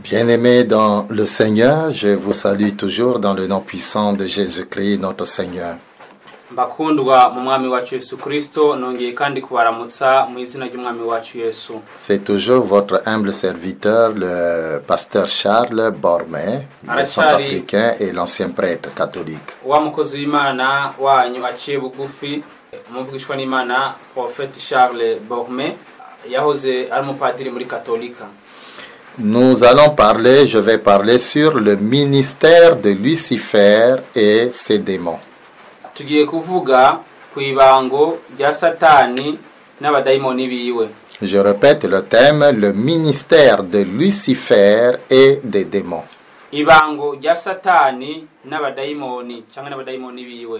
Bien-aimés dans le Seigneur, je vous salue toujours dans le nom puissant de Jésus-Christ, notre Seigneur. Bakundwa mu mwami wacu Yesu Kristo nongeye kandi kubaramutsa mu izina ry'umwami wacu Yesu. C'est toujours votre humble serviteur, le pasteur Charles Bormet, le centrafricain et l'ancien prêtre catholique. Wa mukozi w'Imana wanyu aciye bugufi umuvugishwa n'Imana Prophète Charles Bormet yahoze ari umupadiri muri Katolika. Nous allons parler, je vais parler sur le ministère de Lucifer et ses démons. Tugiye kuvuga ku ibango rya Satani n'abadayimoni biwe. Je répète le thème, le ministère de Lucifer et des démons. Ibango rya Satani n'abadayimoni cyangwa n'abadayimoni biwe.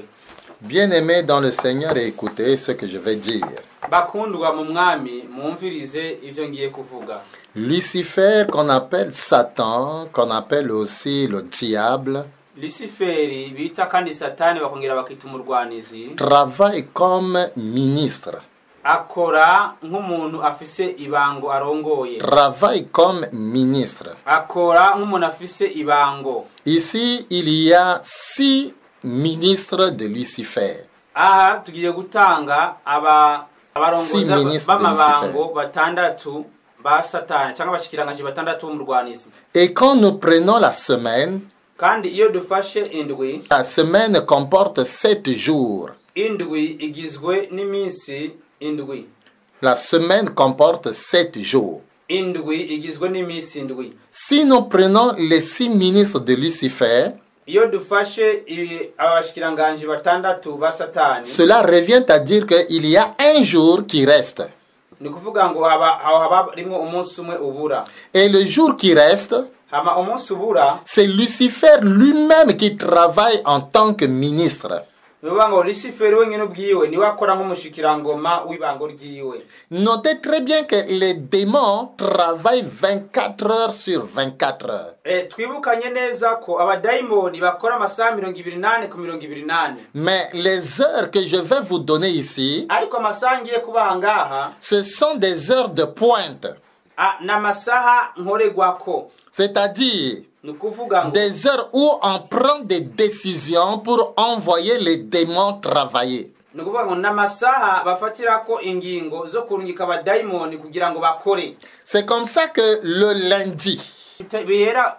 Bien-aimés dans le Seigneur, écoutez ce que je vais dire. Bakundwa mu mwami mwumvirize ivyo ngiye kuvuga. Lucifer, qu'on appelle Satan, qu'on appelle aussi le diable, Luciferi bita kandi Satani bakongera bakita umurwanizi, travaille comme ministre. akora nk'umuntu afise ibango arongoye. Travaille comme ministre. Akora nk'umuntu afise ibango. Ici, il y a 6 ministres de Lucifer. Aha tugiye gutanga abarongoza b'amabango batandatu ba Satani cyangwa abashikiranganje batandatu b'umurwanizi. Et quand nous prenons la semaine, Kandi iyo dufashe indwi, la semaine comporte 7 jours. indwi igizwe n'iminsi indwi. La semaine comporte 7 jours. Indwi igizwe n'iminsi indwi. Si nous prenons les 6 ministres de Lucifer, Iyo dufashe abashikiranganje batandatu ba Satani, cela revient à dire qu'il y a un jour qui reste. ni kuvuga ngo haba rimwe umunsi umwe ubura. Et le jour qui reste, Hama umunsi ubura, c'est Lucifer lui-même qui travaille en tant que ministre. bivuga ngo Luciferi wenyine ubwiwe niwe akora nk'umushikirangoma w'ibango ryiwe. Notez très bien que les démons travaillent 24 heures sur 24 heures. Twibukanye neza ko abadayimoni bakora amasaha 28 ku 28. Mais les heures que je vais vous donner ici, Ariko amasaha ngiye kubaha ngaha, ce sont des heures de pointe. n'amasaha nkoregwako. C'est-à-dire Ni kuvuga ngo des heures où on prend des décisions pour envoyer les démons travailler. ni kuvuga ngo n'amasaha bafatirako ingingo zo kurungika abadayimoni kugira ngo bakore. C'est comme ça que le lundi, Bihera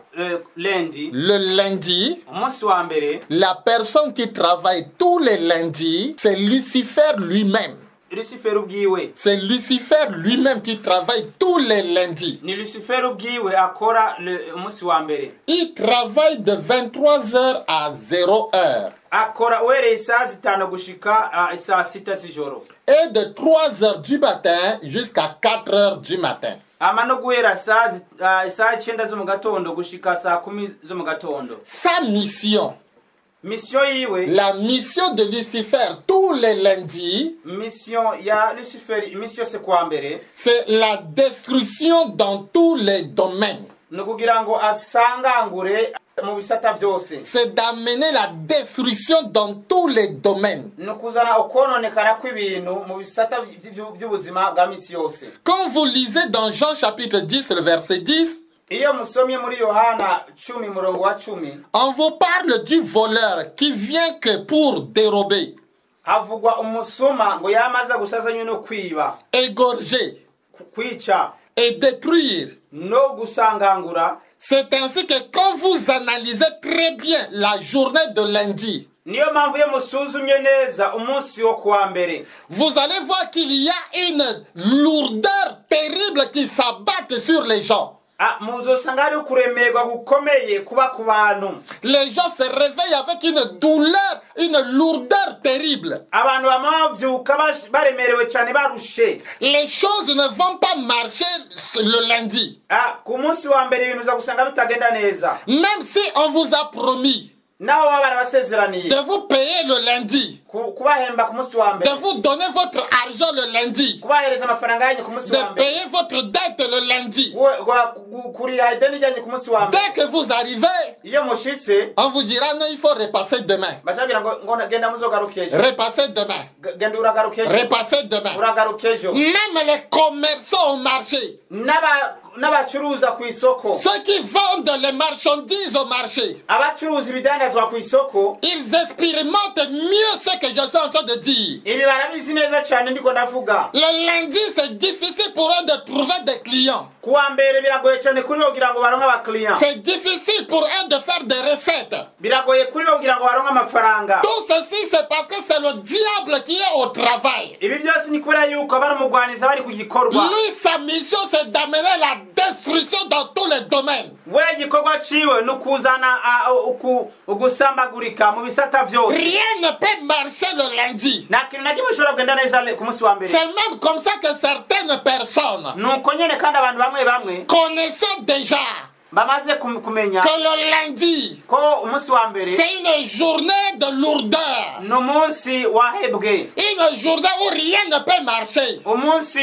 lundi, umunsi wa mbere, la personne qui travaille tous les lundis, c'est Lucifer lui-même. Luciferi ubwiwe. C'est Lucifer lui-même qui travaille tous les lundis. Ni Luciferi ubwiwe akora umunsi wa mbere. Il travaille de 23 heures à 0 heure. Akora uhereye isaha 5 gushika isaha 6 z'ijoro. Et de 3 heures du matin jusqu'à 4 heures du matin. Ama no guhera isaha 9 zo mu gatondo gushika saa 10 zo mu gatondo. Sa mission, Mission yiwe, la mission de Lucifer tous les lundis, mission ya Luciferi, mission se kwa mbere, c'est la destruction dans tous les domaines. no kugira ngo asangangure mu bisata byose. C'est d'amener la destruction dans tous les domaines. No kuzana ukononekana kw'ibintu mu bisata by'ubuzima bwa misi yose. Quand vous lisez dans Jean chapitre 10, le verset 10, Iyo musomye muri Yohana 10 murongo wa 10, on vous parle du voleur qui vient que pour dérober, havugwa umusuma ngo yamaza gusazanywe no kwiba, égorger kwica, et détruire. no gusangangura. C'est ainsi que quand vous analysez très bien la journée de lundi, Niyo mpamvu iyo musuzumye neza umunsi wo kuwa mbere, vous allez voir qu'il y a une lourdeur terrible qui s'abatte sur les gens. muzosanga ari kuremerwa gukomeye kuba ku bantu. Les gens se réveillent avec une douleur, une lourdeur terrible. Abantu bamavyuka baremerewe cyane barushe. Les choses ne vont pas marcher le lundi. Ku munsi wa mbere ibintu za gusanga bitagenda neza. Même si on vous a promis Naho baba barabasezeraniye de vous payer le lundi, kubahemba ku munsi wa mbere, de vous donner votre argent le lundi, kubahereza amafaranga yanyu ku munsi wa de mbere, payer votre dette le lundi. kurira ideni ryanyu ku munsi wa mbere. Dès que vous arrivez, Iyo mushitse on vous dira non, il faut repasser demain. bacabwira ngo genda muzogaruka ejo, Repasser demain. genda uragaruka ejo, Repasser demain. uragaruka ejo. Même les commerçants au marché, n'abacuruza ku isoko, ceux qui vendent les marchandises au marché, abacuruza ibidandazwa ku isoko, ils expérimentent mieux ce que je suis en train de dire. ibi barabizi neza cyane ndiko ndavuga. Le lundi, c'est difficile pour eux de trouver des clients. Kuwa mbere biragoye cyane kuri bo kugira ngo baronke abakiriya, C'est difficile pour eux de faire des recettes. biragoye kuri bo kugira ngo baronke amafaranga. Tout ceci, c'est parce que c'est le diable qui est au travail. Ibi byose ni kubera yuko bari umugwaniza bari ku gikorwa. Lui, sa mission, c'est d'amener la destruction dans tous les domaines. We igikorwa ciwe ni ukuzana ugusambagurika mu bisata vyose. Rien ne peut marcher le lundi. Nta kintu na kimwe gishobora kugenda neza ku munsi wa mbere. C'est même comme ça que certaines personnes, nuko nyene kandi abantu bamwe connaissant déjà bamaze kumenya que le lundi, ko umunsi wa mbere c'est une journée de lourdeur, n'umunsi wahebwe, une journée où rien ne peut marcher. umunsi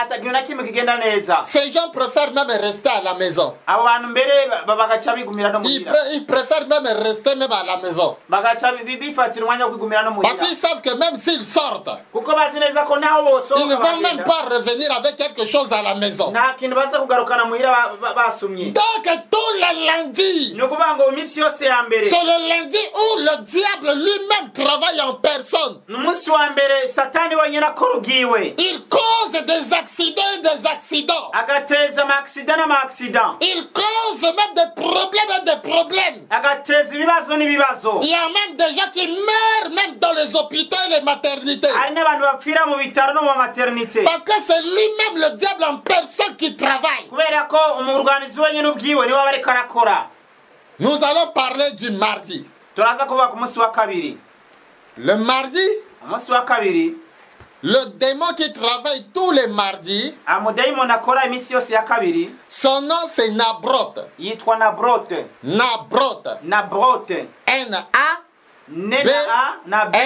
atagiye na kimwe kigenda neza. Ces gens préfèrent même rester à la maison. Abo bantu mbere bagaca bigumira no muhira, Ils préfèrent même rester même à la maison. bagaca bifatira umwanya wo kwigumira no Parce muhira, qu'ils savent que même s'ils sortent, kuko bazi neza ko naho ils ne bosohoka vont même bagenda pas revenir avec quelque chose à la maison. nta kintu baza kugarukana muhira basumye. Donc tous les lundis, ni ukuvuga ngo iminsi yose ya mbere c'est le lundi où le diable lui-même travaille en personne. ni umunsi wa mbere satani wenyine akora ubwiwe, Il cause des accidents et des accidents. agateza amaakisida n'amaakisida, Il cause même des problèmes et des problèmes. agateza ibibazo n'ibibazo. Il y a même des gens qui meurent même dans les hôpitaux et les maternités. hari n'abantu bapfira mu bitaro no mu maternité, Parce que c'est lui-même le diable en personne qui travaille. kubera ko umurwanizi wenyine ubwiwe niwe aba ariko arakora. Nous allons parler du mardi. turaza kuvuga ku munsi wa kabiri. Le mardi, umunsi wa kabiri le démon qui travaille tous les mardis, amudayimoni akora iminsi yose ya kabiri son nom c'est Nabrote. yitwa Nabrote. Nabrote. Nabrote, N-A ne na a na b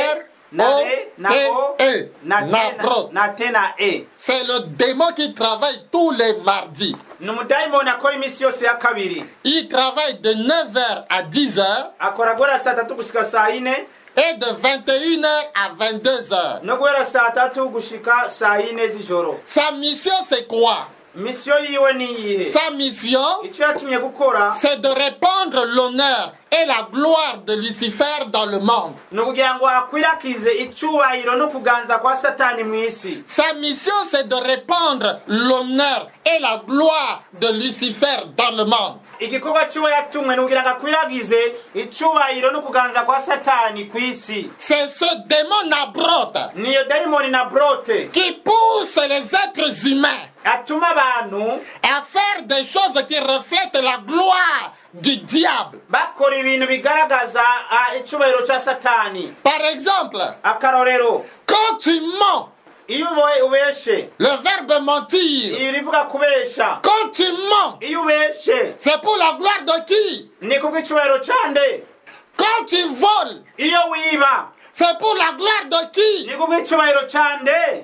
na e na o na Nabrote. na t na e. C'est le démon qui travaille tous les mardis. ni umudayimoni akora iminsi yose ya kabiri, Il travaille de 9h à 10h akora guhera saa tatu gushika saa yine et de 21h à 22h. no guhera saa tatu gushika saa yine z'ijoro. Sa mission c'est quoi? misiyo yiwe ni iyihe? Sa mission, icyo yatumye gukora c'est de répandre l'honneur et la gloire de Lucifer dans le monde. ni ukugira ngo akwirakize icyubahiro no kuganza kwa satani mu isi. Sa mission, c'est de répandre l'honneur et la gloire de Lucifer dans le monde. igikorwa cy'uwo yatumwe ni ukugira ngo akwirakize icyubahiro no kuganza kwa satani ku isi. C'est ce démon Nabrote niyo dayimoni Nabrote qui pousse les êtres humains atuma abantu à faire des choses qui reflètent la gloire du diable. bakora ibintu bigaragaza icyubahiro cya satani. Par exemple, akarorero, quand tu mens, iyo ubeshe, le verbe mentir, iyo rivuga kubesha, quand tu mens, iyo ubeshe c'est pour la gloire de qui? ni kubw'icyubahiro cyande. Quand tu voles, iyo wiba c'est pour la gloire de qui? ni kubw'icyubahiro cyande.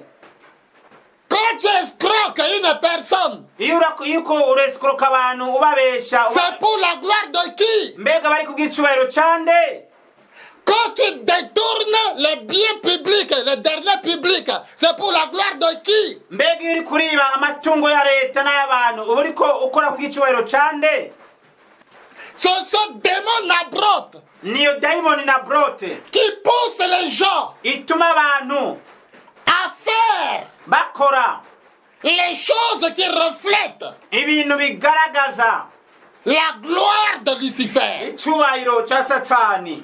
Quand tu escroques une personne, iyo uresikoroka abantu ubabesha c'est pour la gloire de qui? mbega bari kubw'icyubahiro cyande. Quand tu détournes les biens publics, les derniers publics, c'est pour la gloire de qui? mbega iyo uri kuriba amatungo ya leta n'ay'abantu uba uriko ukora kubw'icyubahiro cyande. C'est ce démon Nabrote niyo dayimoni Nabrote qui pousse les gens ituma abantu à faire bakora les choses qui reflètent ibintu bigaragaza la gloire de Lucifer. icyubahiro cya satani.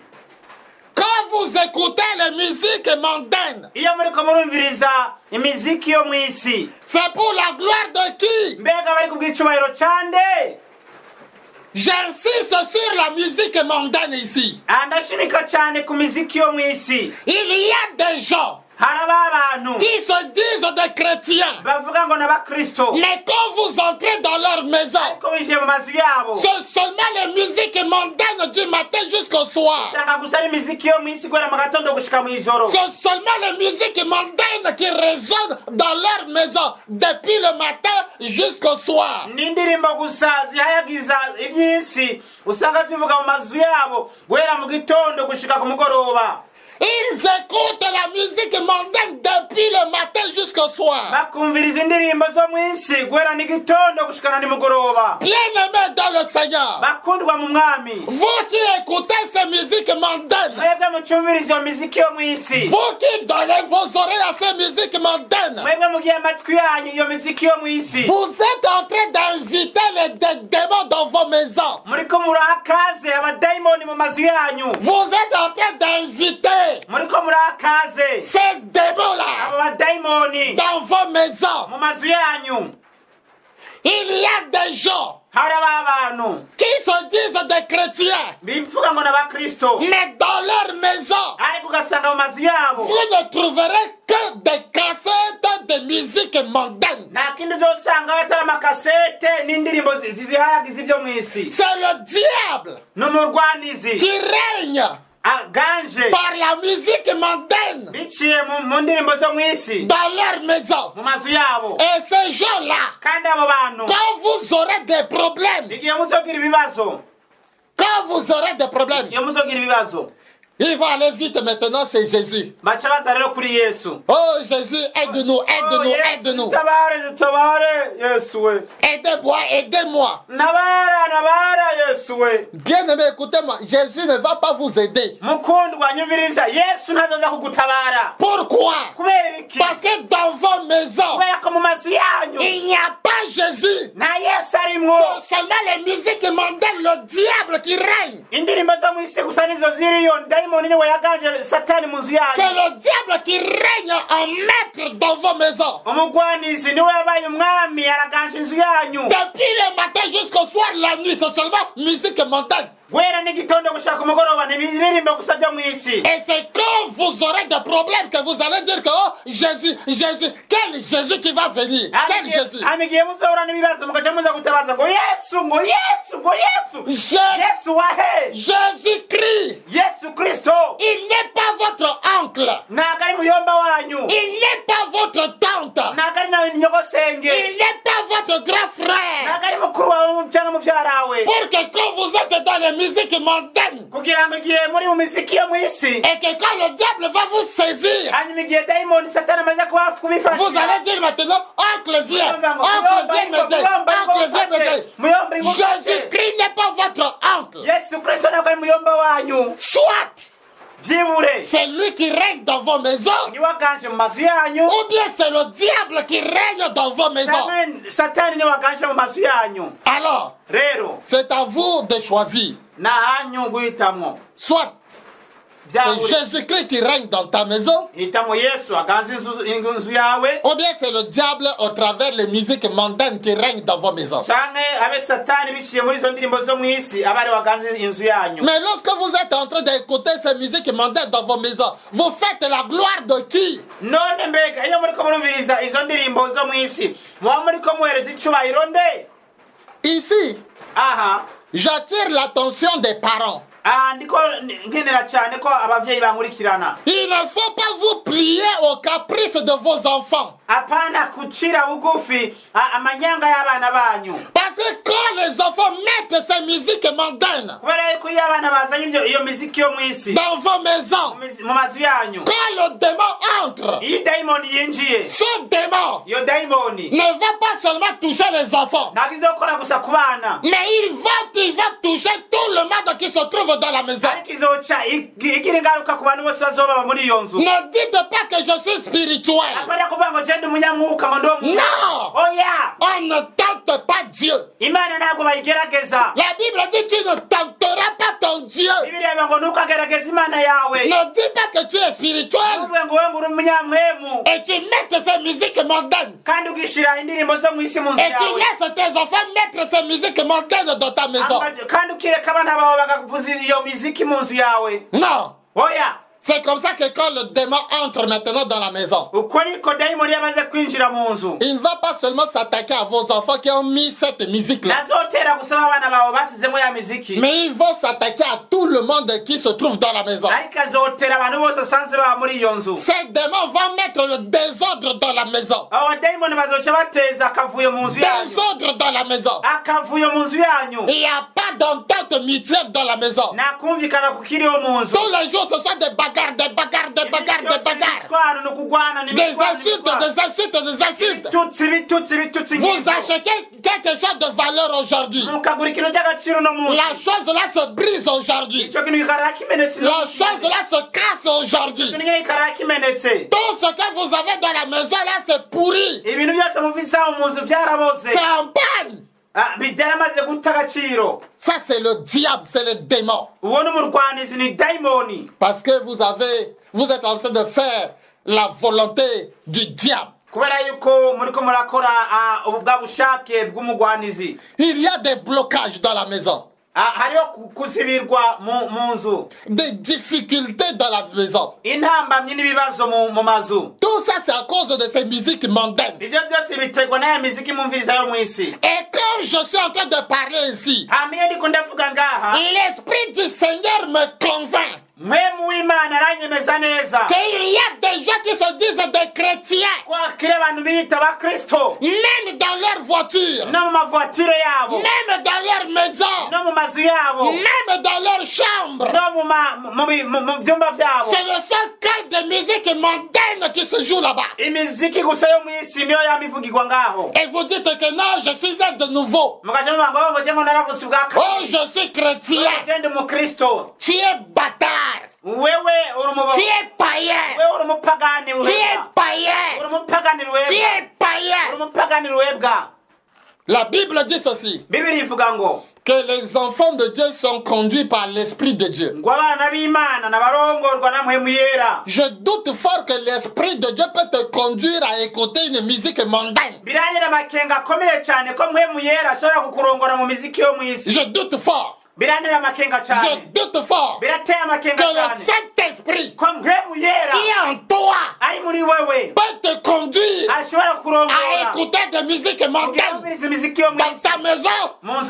Quand vous écoutez les musiques mondaines, iyo muriko murumviriza imiziki yo mu isi, c'est pour la gloire de qui? mbega bari kubw'icyubahiro cyande. J'insiste sur la musique mondaine ici. ndashimika cyane ku miziki yo mu isi. Il y a des gens qui se disent des chrétiens. Mais quand vous entrez dans leur maison, c'est seulement les musiques mondaines du matin jusqu'au soir. C'est seulement les musiques mondaines qui résonnent dans leur maison depuis le matin jusqu'au soir. Ils écoutent la musique mondaine depuis le matin jusqu'au soir. Bien-aimés dans le Seigneur, vous qui écoutez ces musiques mondaines, vous qui donnez vos oreilles à ces musiques mondaines, vous êtes en train d'inviter les démons dans vos maisons. Vous êtes en train d'inviter ces démons-là dans vos maisons. Il y a des gens qui se disent des chrétiens, mais dans leur maison, vous ne trouverez que des cassettes de musique mondaine. C'est le diable qui règne par la musique mondaine dans leur maison. Et ces gens-là, quand vous aurez des problèmes, ils vont aller vite maintenant chez Jésus. Oh Jésus, aide-nous, aide-nous, aide-nous. Aidez-moi, aidez-moi. Bien aimé, écoutez-moi, Jésus ne va pas vous aider. Pourquoi? Parce que dans vos maisons, il n'y a pas Jésus. C'est seulement les musiques mondaines, le diable qui règne. C'est le diable qui règne en maître dans vos maisons. Depuis le matin jusqu'au soir, la nuit, c'est seulement musique mondaine. Et c'est quand vous aurez des problèmes que vous allez dire que oh, Jésus, Jésus, quel Jésus qui va venir? Quel Jésus? Jésus-Christ, il n'est pas votre oncle. Il n'est pas votre tante. Il n'est pas votre grand frère. Pour que quand vous êtes dans les musiques mondaines, et que quand le diable va vous saisir, vous allez dire maintenant, oncle viens m'aider, oncle viens m'aider. Jésus-Christ n'est pas votre oncle. Soit c'est lui qui règne dans vos maisons, ou bien c'est le diable qui règne dans vos maisons. Alors, c'est à vous de choisir. Soit c'est Jésus-Christ qui règne dans ta maison, ou bien c'est le diable au travers les musiques mondaines qui règnent dans vos maisons. Mais lorsque vous êtes en train d'écouter ces musiques mondaines dans vos maisons, vous faites la gloire de qui? Ici, j'attire l'attention des parents. Il ne faut pas vous plier aux caprices de vos enfants. Parce que quand les enfants mettent ces musiques mondaines dans vos maisons, quand le démon entre, ce démon ne va pas seulement toucher les enfants, mais il va toucher tout le monde qui se trouve dans la maison. Ne dites pas que je suis spirituel. Non! On ne tente pas Dieu. La Bible dit tu ne tenteras pas ton Dieu. Ne dis pas que tu es spirituel et tu mettes ces musiques mondaines et tu laisses tes enfants mettre ces musiques mondaines dans ta maison. Non! C'est comme ça que quand le démon entre maintenant dans la maison, il ne va pas seulement s'attaquer à vos enfants qui ont mis cette musique-là, mais il va s'attaquer à tout le monde qui se trouve dans la maison. Ces démons vont mettre le désordre dans la maison. Désordre dans la maison. Il n'y a pas d'entente mutuelle dans la maison. Tous les jours, ce sont des bagarres. Des bagarres. Des insultes. Vous achetez quelque chose de valeur aujourd'hui. La chose là se brise aujourd'hui. La chose là se casse aujourd'hui. Tout ce que vous avez dans la maison là, c'est pourri. C'est en panne. Ça c'est le diable, c'est le démon. Parce que vous êtes en train de faire la volonté du diable. Il y a des blocages dans la maison. Des difficultés dans la maison. Tout ça c'est à cause de ces musiques mondaines. Et quand je suis en train de parler ici, l'Esprit du Seigneur me convainc qu'il y a des gens qui se disent des chrétiens, même dans leur voiture, même dans leur maison, même dans leur chambre. C'est le seul cas de musique mondaine qui se joue là-bas. Et vous dites que non, je suis né de nouveau. Oh, je suis chrétien. Tu es bâtard. Tu es païen. Tu es païen. La Bible dit ceci, que les enfants de Dieu sont conduits par l'Esprit de Dieu. Je doute fort que l'Esprit de Dieu peut te conduire à écouter une musique mondaine. Je doute fort. Je doute fort que le Saint-Esprit qui est en toi peut te conduire à écouter de musique mondaine dans ta maison, dans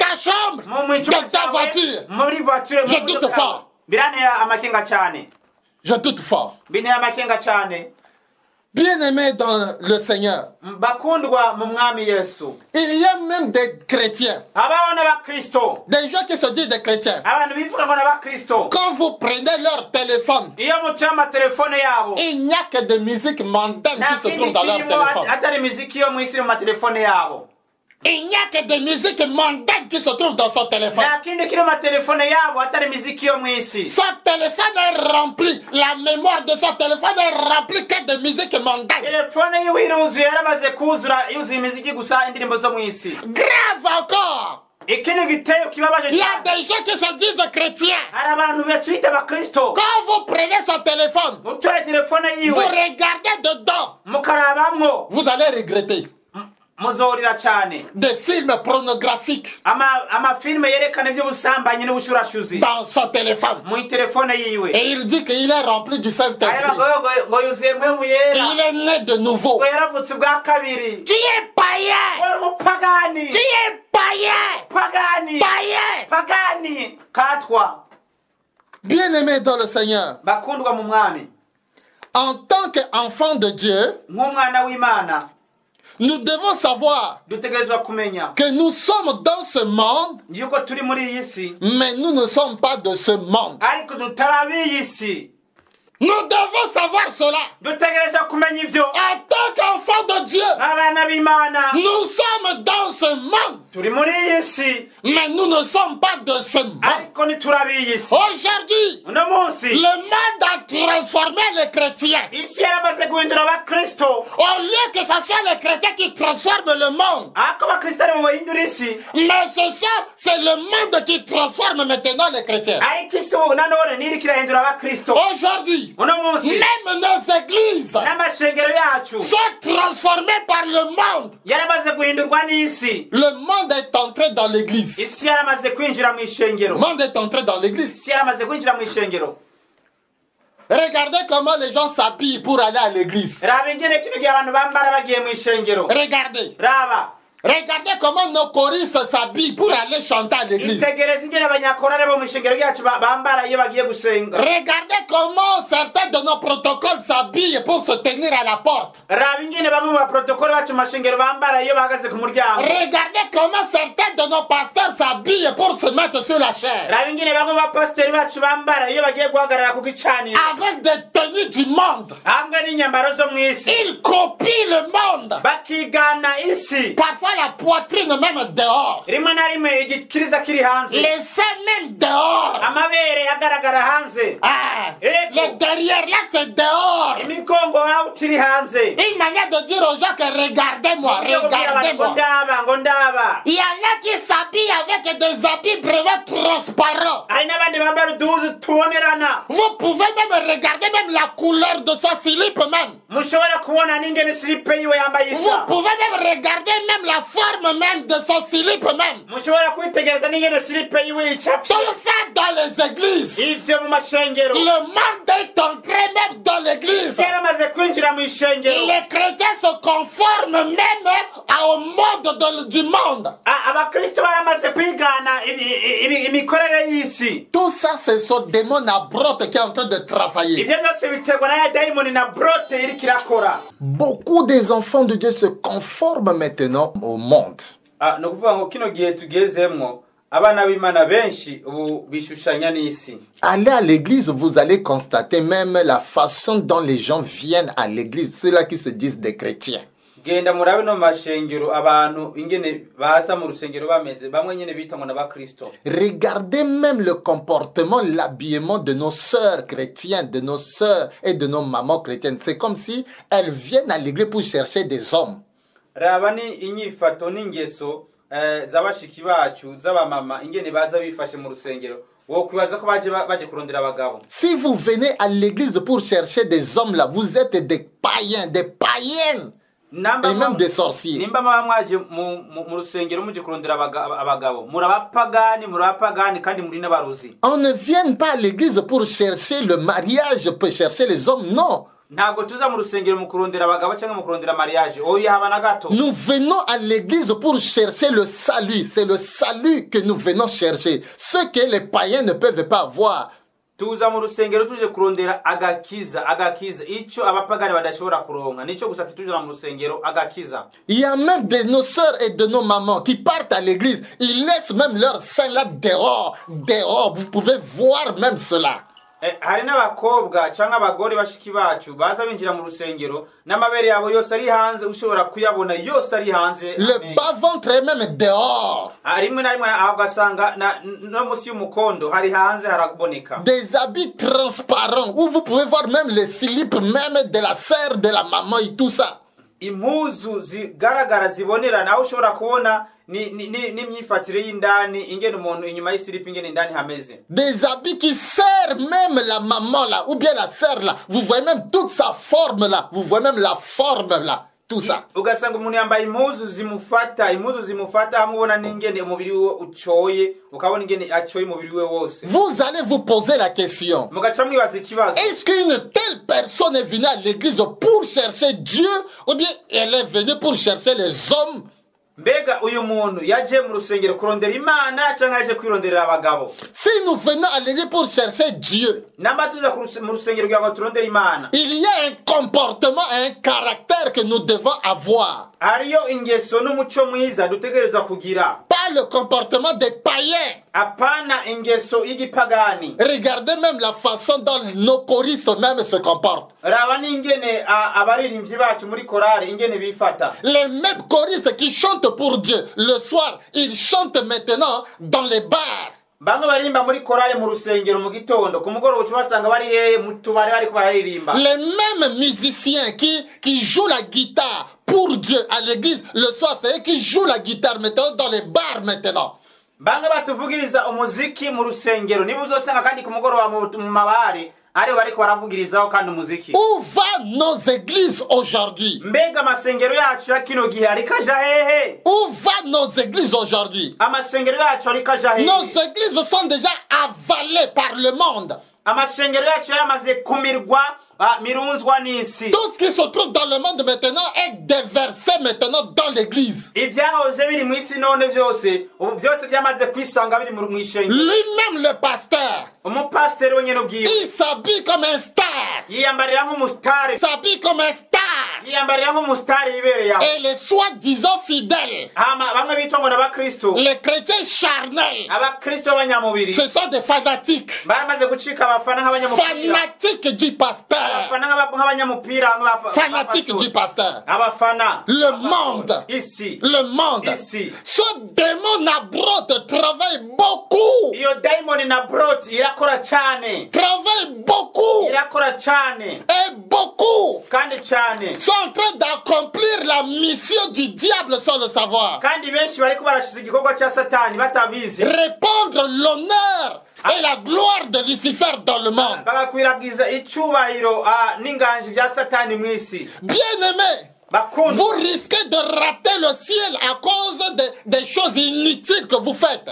ta chambre, dans ta voiture. Je doute fort. Je doute fort. Bien-aimés dans le Seigneur, il y a même des chrétiens, des gens qui se disent des chrétiens. Quand vous prenez leur téléphone, il n'y a que de musique mondaine qui se trouve dans leur téléphone. Il n'y a que des musiques mondaines qui se trouvent dans son téléphone. Son téléphone est rempli, la mémoire de son téléphone est remplie que de musique mondaine. Grave encore. Il y a des gens qui se disent chrétiens. Quand vous prenez son téléphone, vous regardez dedans, vous allez regretter. Des films pornographiques dans son téléphone. Et il dit qu'il est rempli du Saint-Esprit. Il est né de nouveau. Tu es païen. Tu es païen. Bien-aimé dans le Seigneur, en tant qu'enfant de Dieu, nous devons savoir que nous sommes dans ce monde, mais nous ne sommes pas de ce monde. Nous devons savoir cela. En tant qu'enfants de Dieu, nous sommes dans ce monde, mais nous ne sommes pas de ce monde. Aujourd'hui, le monde a transformé les chrétiens. Au lieu que ce soit les chrétiens qui transforment le monde, mais c'est le monde qui transforme maintenant les chrétiens. Aujourd'hui, même nos églises sont transformées par le monde. Le monde est entré dans l'église. Le monde est entré dans l'église. Regardez comment les gens s'habillent pour aller à l'église. Regardez. Regardez comment nos choristes s'habillent pour aller chanter à l'église. Regardez comment certains de nos protocoles s'habillent pour se tenir à la porte. Regardez comment certains de nos pasteurs s'habillent pour se mettre sur la chair. Avec des tenues du monde. Ils copient le monde. Parfois la poitrine même dehors. Les seins même dehors. Le derrière là c'est dehors. Une manière de dire aux gens que regardez-moi, regardez-moi. Il y en a qui s'habillent avec des habits vraiment transparents. Vous pouvez même regarder même la couleur de son slip même. Vous pouvez même regarder même la forme même de son slip même. Tout ça dans les églises. Le monde est entré même dans l'église. Les chrétiens se conforment même au mode du monde. Tout ça c'est ce démon Nabrote qui est en train de travailler. Beaucoup des enfants de Dieu se conforment maintenant au monde. Allez à l'église, vous allez constater même la façon dont les gens viennent à l'église, ceux-là qui se disent des chrétiens. Regardez même le comportement, l'habillement de nos sœurs chrétiennes, de nos sœurs et de nos mamans chrétiennes. C'est comme si elles viennent à l'église pour chercher des hommes. Si vous venez à l'église pour chercher des hommes là, vous êtes des païens, des païennes. Et même des sorciers. On ne vient pas à l'église pour chercher le mariage, pour chercher les hommes, non. Nous venons à l'église pour chercher le salut. C'est le salut que nous venons chercher. Ce que les païens ne peuvent pas avoir. Il y a même de nos sœurs et de nos mamans qui partent à l'église. Ils laissent même leur sein là dehors. Dehors, vous pouvez voir même cela. Le bas-ventre est même dehors. Des habits transparents où vous pouvez voir même les slips même de la sœur, de la maman et tout ça. Des habits qui servent même la maman là, ou bien la sœur là. Vous voyez même toute sa forme là. Vous voyez même la forme là. Tout ça. Vous allez vous poser la question. Est-ce qu'une telle personne est venue à l'église pour chercher Dieu, ou bien elle est venue pour chercher les hommes? Si nous venons à l'église pour chercher Dieu, il y a un comportement, un caractère que nous devons avoir. Pas le comportement des païens. Regardez même la façon dont nos choristes même se comportent. Les mêmes choristes qui chantent pour Dieu le soir, ils chantent maintenant dans les bars. Les mêmes musiciens qui jouent la guitare pour Dieu à l'église le soir, c'est eux qui jouent la guitare maintenant dans les bars maintenant. Où va nos églises aujourd'hui? Où va nos églises aujourd'hui? Nos églises sont déjà avalées par le monde. amashengero yacu yaramaze kumirwa mirunzwa n'isi. Tout ce qui se trouve dans le monde maintenant est déversé maintenant dans l'église. Ibyahoze biri mu isi none byose byamaze kwisanga biri mu ishengero. Lui-même le pasteur, umupasiteri wenyine ubwiwe, il s'habille comme un star. Yiyambarira nk'umusitari. Il s'habille comme un star. Yiyambarira nk'umusitari yibereye aho. Et les soi-disant fidèles, bamwe bitwa ngo n'abakristo, les chrétiens charnels, abakristo b'abanyamubiri, ce sont des fanatiques. baramaze gucika abafana nk'abanyamupira. Fanatiques du pasteur. Fanatique du pasteur. Le monde. Ici. Le monde. Ici. Ce démon Nabroth travaille beaucoup. Travaille beaucoup. Et beaucoup sont en train d'accomplir la mission du diable sans le savoir. Répandre l'honneur et la gloire de Lucifer dans le monde. Bien-aimés, vous risquez de rater le ciel à cause des choses inutiles que vous faites.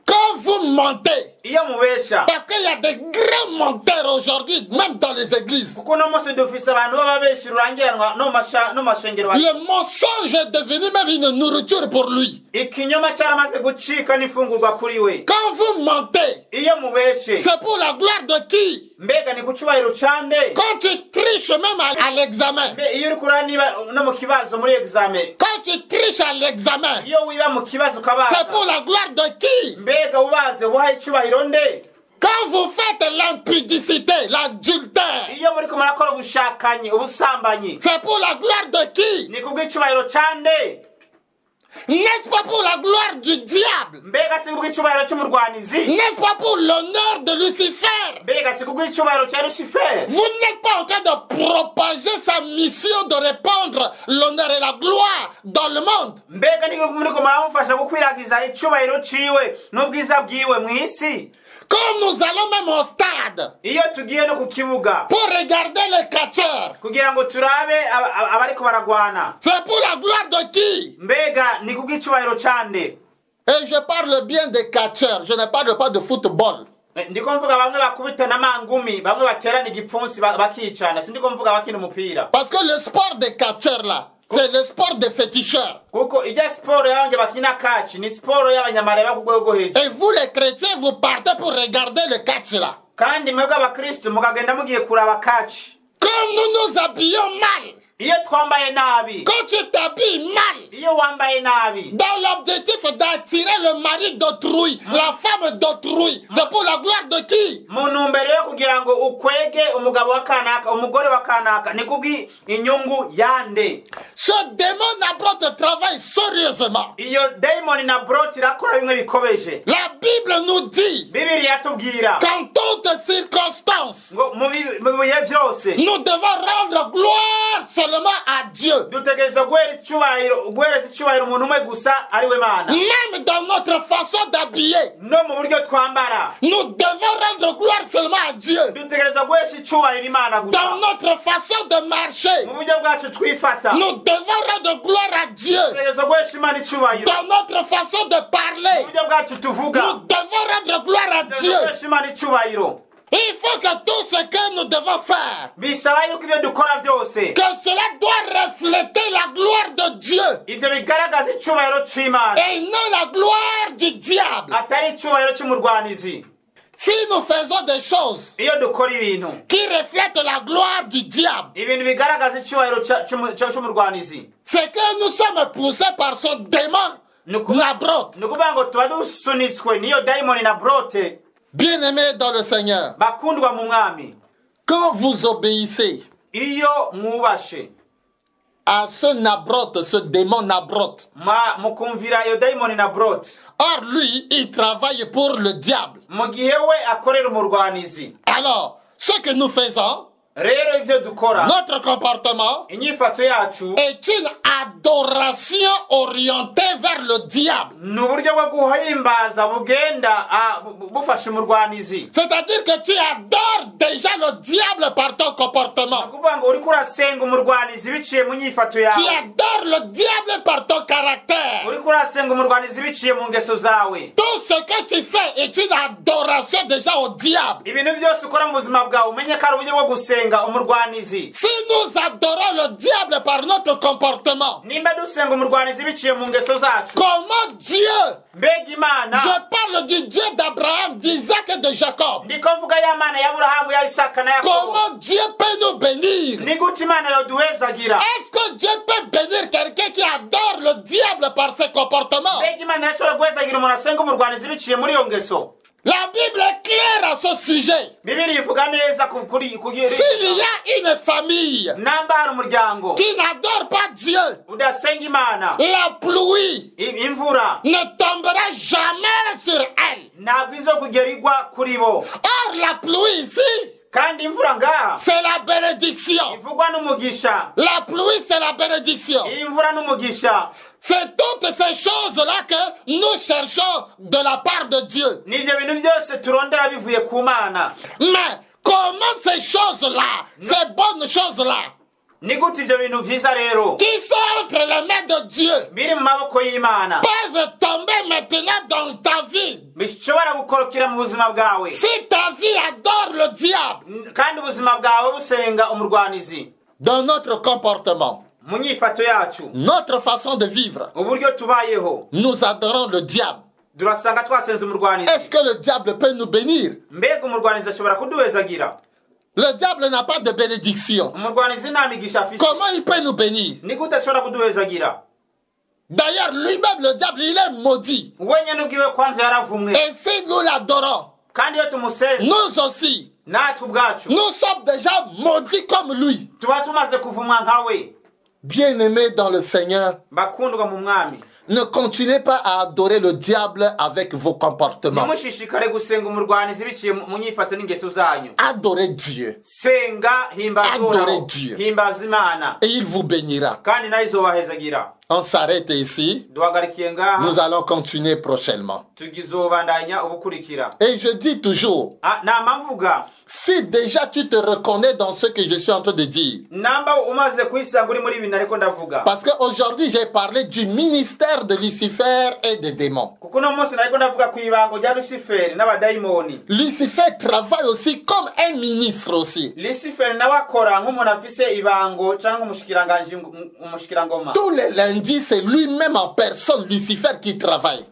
Quand vous mentez, parce qu'il y a des grands menteurs aujourd'hui, même dans les églises. Le mensonge est devenu même une nourriture pour lui. Quand vous mentez, c'est pour la gloire de qui? Quand tu triches même à l'examen. Quand tu triches à l'examen, c'est pour la gloire de qui? Quand vous faites l'impudicité, l'adultère, c'est pour la gloire de qui? N'est-ce pas pour la gloire du diable? N'est-ce pas pour l'honneur de Lucifer? Vous n'êtes pas en train de propager sa mission de répandre l'honneur et la gloire dans le monde. Quand nous allons même au stade pour regarder les catcheurs, c'est pour la gloire de qui? Et je parle bien des catcheurs, je ne parle pas de football. Parce que le sport des catcheurs là, c'est le sport des féticheurs. Et vous les chrétiens, vous partez pour regarder le catch là. Quand nous nous habillons mal, quand tu t'habilles mal, dans l'objectif d'attirer le mari d'autrui, la femme d'autrui, c'est pour la gloire de qui? Ce démon Nabroth travaille sérieusement. La Bible nous dit qu'en toutes circonstances, nous devons rendre gloire seulement à Dieu. Même dans notre façon d'habiller, nous devons rendre gloire seulement à Dieu. Dans notre façon de marcher, nous devons rendre gloire à Dieu. Dans notre façon de parler, nous devons rendre gloire à Dieu. Il faut que tout ce que nous devons faire, que cela doit refléter la gloire de Dieu et non la gloire du diable. Si nous faisons des choses qui reflètent la gloire du diable, c'est que nous sommes poussés par son démon Nabroth. Bien-aimés dans le Seigneur, quand vous obéissez à ce Nabroth, ce démon Nabroth, or lui, il travaille pour le diable. Alors, ce que nous faisons, notre comportement est une adoration orientée vers le diable. C'est-à-dire que tu adores déjà le diable par ton comportement. Tu adores le diable par ton caractère. Tout ce que tu fais est une adoration déjà au diable. Si nous adorons le diable par notre comportement, comment Dieu, je parle du Dieu d'Abraham, d'Isaac et de Jacob, comment Dieu peut nous bénir? Est-ce que Dieu peut bénir quelqu'un qui adore le diable par ses comportements? La Bible est claire à ce sujet. S'il y a une famille qui n'adore pas Dieu, la pluie ne tombera jamais sur elle. Or, la pluie ici, c'est la bénédiction. La pluie, c'est la bénédiction. C'est toutes ces choses-là que nous cherchons de la part de Dieu. Mais comment ces choses-là, ces bonnes choses-là, qui sont entre les mains de Dieu, peuvent tomber maintenant dans ta vie? Si ta vie adore le diable, dans notre comportement, notre façon de vivre, nous adorons le diable. Est-ce que le diable peut nous bénir? Le diable n'a pas de bénédiction. Comment il peut nous bénir? D'ailleurs, lui-même, le diable, il est maudit. Et si nous l'adorons, nous aussi, nous sommes déjà maudits comme lui. Bien-aimés dans le Seigneur, ne continuez pas à adorer le diable avec vos comportements. Adorez Dieu. Adorez Dieu. Et il vous bénira. On s'arrête ici. Nous allons continuer prochainement. Et je dis toujours, si déjà tu te reconnais dans ce que je suis en train de dire, parce qu'aujourd'hui j'ai parlé du ministère de Lucifer et des démons. Lucifer travaille aussi comme un ministre aussi. Tous les lundis, c'est lui-même en personne, Lucifer, qui travaille.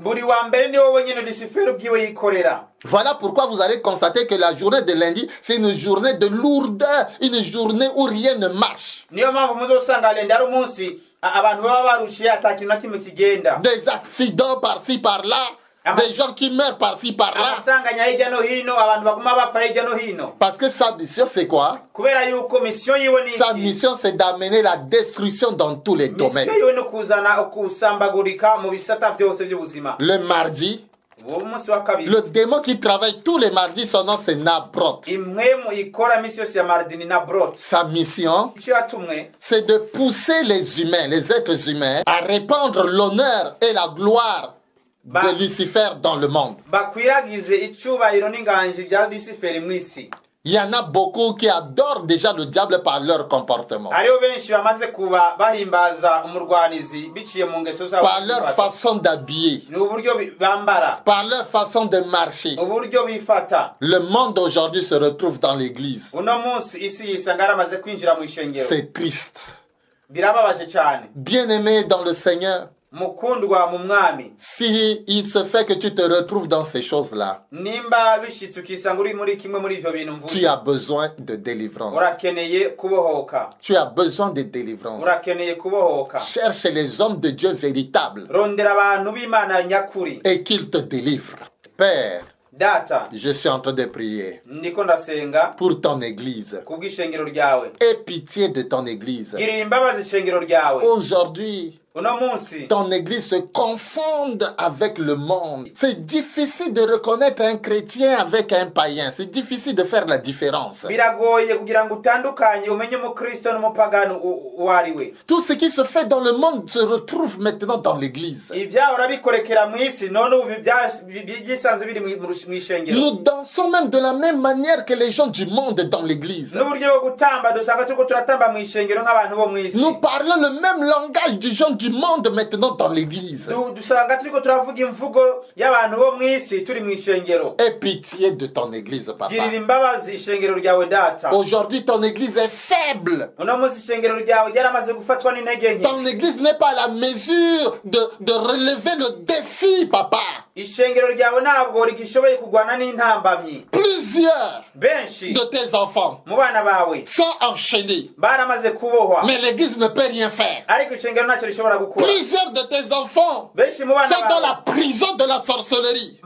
Voilà pourquoi vous allez constater que la journée de lundi, c'est une journée de lourdeur, une journée où rien ne marche. Des accidents par-ci, par-là. Des gens qui meurent par-ci, par-là. Parce que sa mission, c'est quoi? Sa mission, c'est d'amener la destruction dans tous les domaines. Le mardi, le démon qui travaille tous les mardis, son nom c'est Nabrot. Sa mission, c'est de pousser les humains, les êtres humains, à répandre l'honneur et la gloire de Lucifer dans le monde. Il y en a beaucoup qui adorent déjà le diable par leur comportement, par leur façon d'habiller, par leur façon de marcher. Le monde aujourd'hui se retrouve dans l'église. C'est triste. Bien-aimé dans le Seigneur, si il se fait que tu te retrouves dans ces choses-là, tu as besoin de délivrance. Tu as besoin de délivrance. Cherche les hommes de Dieu véritables et qu'ils te délivrent. Père, je suis en train de prier pour ton église. Aie pitié de ton église. Aujourd'hui, ton église se confonde avec le monde. C'est difficile de reconnaître un chrétien avec un païen. C'est difficile de faire la différence. Tout ce qui se fait dans le monde se retrouve maintenant dans l'église. Nous dansons même de la même manière que les gens du monde dans l'église. Nous parlons le même langage du gens du monde maintenant dans l'église. Aie pitié de ton église, papa. Aujourd'hui, ton église est faible. Ton église n'est pas à la mesure de relever le défi, papa. Plusieurs de tes enfants sont enchaînés. Mais l'église ne peut rien faire. Plusieurs de tes enfants sont dans la prison de la sorcellerie.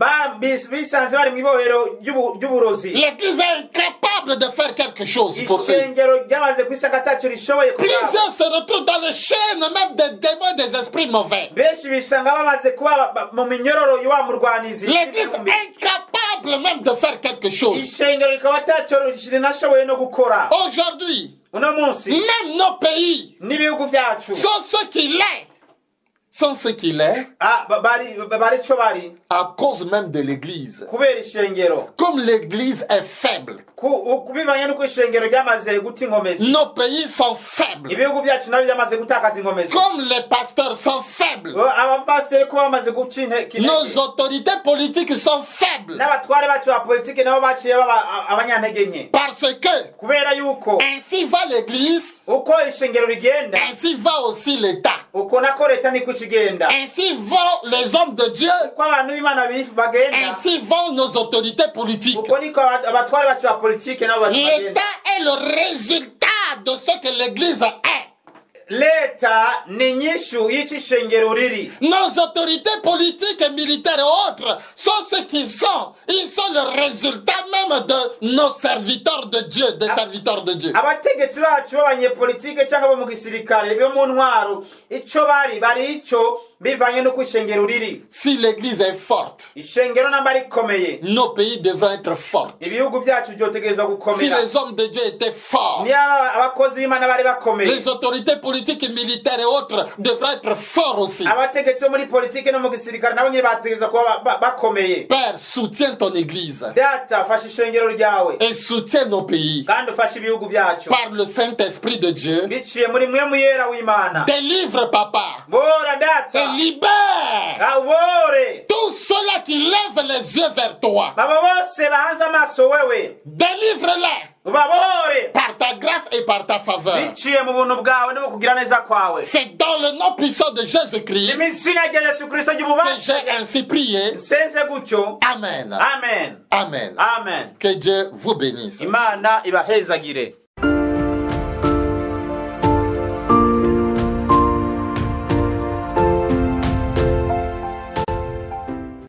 L'église est incapable de faire quelque chose pour eux. Plusieurs se retrouvent dans les chaînes même des démons et des esprits mauvais. L'église est incapable même de faire quelque chose. Aujourd'hui, même nos pays sont ce qu'il est. Sont ce qu'il est à cause même de l'église. Comme l'église est faible, nos pays sont faibles. Comme les pasteurs sont faibles, nos autorités politiques sont faibles. Parce que ainsi va l'église, ainsi va aussi l'État. Ainsi vont les hommes de Dieu. Ainsi vont nos autorités politiques. L'État est le résultat de ce que l'Église est. Nos autorités politiques et militaires et autres sont ce qu'ils sont. Ils sont le résultat même de nos serviteurs de Dieu, des serviteurs de Dieu. Si l'église est forte, nos pays devraient être forts. Si les hommes de Dieu étaient forts, les autorités politiques et militaires et autres devraient être forts aussi. Père, soutiens ton église et soutiens nos pays par le Saint-Esprit de Dieu. Délivre, papa, et libère tous ceux-là qui lèvent les yeux vers toi. Délivre-les par ta grâce et par ta faveur. C'est dans le nom puissant de Jésus-Christ que j'ai ainsi prié. Amen. Amen. Amen. Amen. Que Dieu vous bénisse.